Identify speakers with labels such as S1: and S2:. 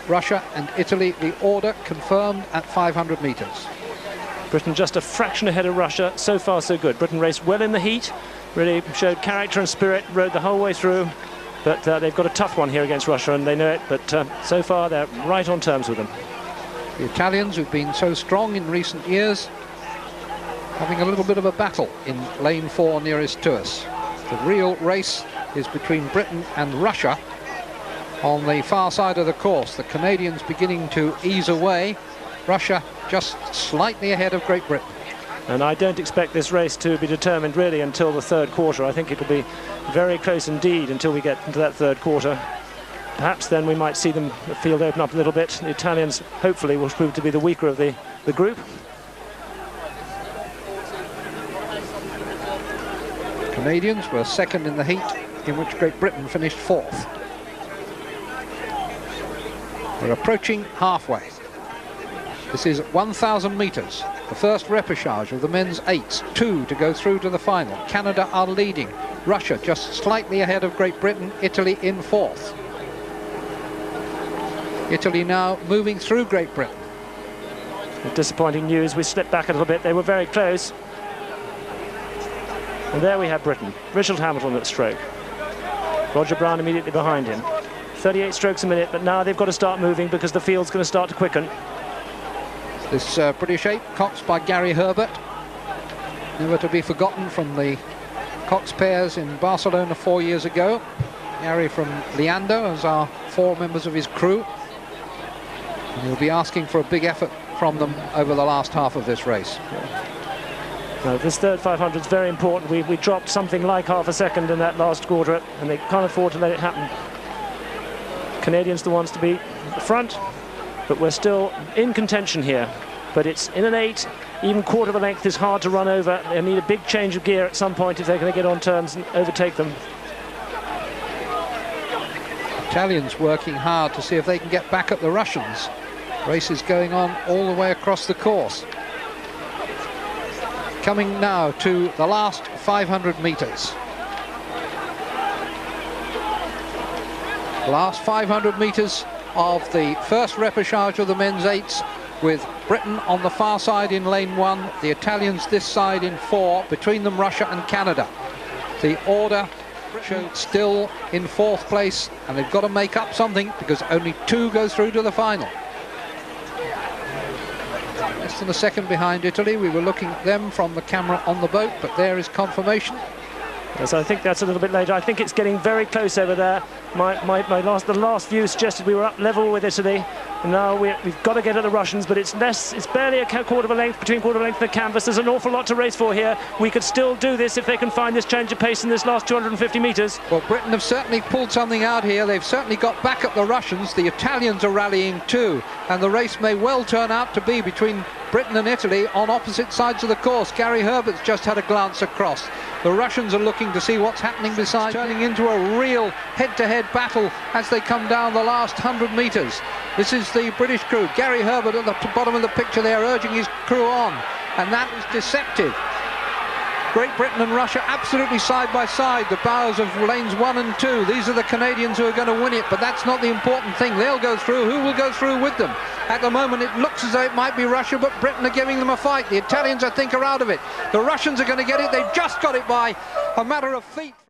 S1: Russia and Italy, the order confirmed at 500 metres.
S2: Britain just a fraction ahead of Russia. So far, so good. Britain raced well in the heat, really showed character and spirit, rode the whole way through. But they've got a tough one here against Russia, and they know it. But so far, they're right on terms with them.
S1: The Italians, who've been so strong in recent years, having a little bit of a battle in lane 4 nearest to us. The real race is between Britain and Russia on the far side of the course. The Canadians beginning to ease away. Russia just slightly ahead of Great Britain.
S2: And I don't expect this race to be determined really until the third quarter. I think it'll be very close indeed until we get into that third quarter. Perhaps then we might see the field open up a little bit. The Italians hopefully will prove to be the weaker of the group.
S1: Canadians were second in the heat, in which Great Britain finished fourth. We're approaching halfway. This is 1,000 metres, the first repechage of the men's eights, 2 to go through to the final. Canada are leading, Russia just slightly ahead of Great Britain, Italy in fourth. Italy now moving through Great Britain.
S2: Disappointing news, we slipped back a little bit, they were very close. And there we have Britain, Richard Hamilton at stroke. Roger Brown immediately behind him. 38 strokes a minute, but now they've got to start moving because the field's going to start to quicken.
S1: This British eight, coxed by Gary Herbert, never to be forgotten from the Cox pairs in Barcelona 4 years ago. Gary from Leander as our 4 members of his crew. And he'll be asking for a big effort from them over the last half of this race.
S2: Now, this third 500 is very important. We dropped something like half a second in that last quarter, and they can't afford to let it happen. Canadians the ones to be at the front, but we're still in contention here. But it's in an 8, even quarter of a length is hard to run over. They need a big change of gear at some point if they're going to get on terms and overtake them.
S1: Italians working hard to see if they can get back at the Russians. Race is going on all the way across the course. Coming now to the last 500 metres. Last 500 metres of the first repechage of the men's eights, with Britain on the far side in lane 1, the Italians this side in 4, between them Russia and Canada. The order still in 4th place, and they've got to make up something because only 2 go through to the final. Less than a second behind Italy. We were looking at them from the camera on the boat, but there is confirmation.
S2: Yes, I think that's a little bit later. I think it's getting very close over there. The last view suggested we were up level with Italy, and now we've got to get at the Russians, but it's barely a quarter of a length, between quarter of a length and the canvas. There's an awful lot to race for here. We could still do this if they can find this change of pace in this last 250 metres.
S1: Well, Britain have certainly pulled something out here. They've certainly got back at the Russians. The Italians are rallying too, and the race may well turn out to be between Britain and Italy on opposite sides of the course. Gary Herbert's just had a glance across. The Russians are looking to see what's happening beside, turning into a real head-to-head battle as they come down the last 100 metres. This is the British crew. Gary Herbert at the bottom of the picture there, urging his crew on, and that is deceptive. Great Britain and Russia absolutely side by side, the bows of lanes 1 and 2. These are the Canadians who are going to win it, but that's not the important thing. They'll go through. Who will go through with them? At the moment it looks as though it might be Russia, but Britain are giving them a fight. The Italians, I think, are out of it. The Russians are going to get it. They've just got it by a matter of feet.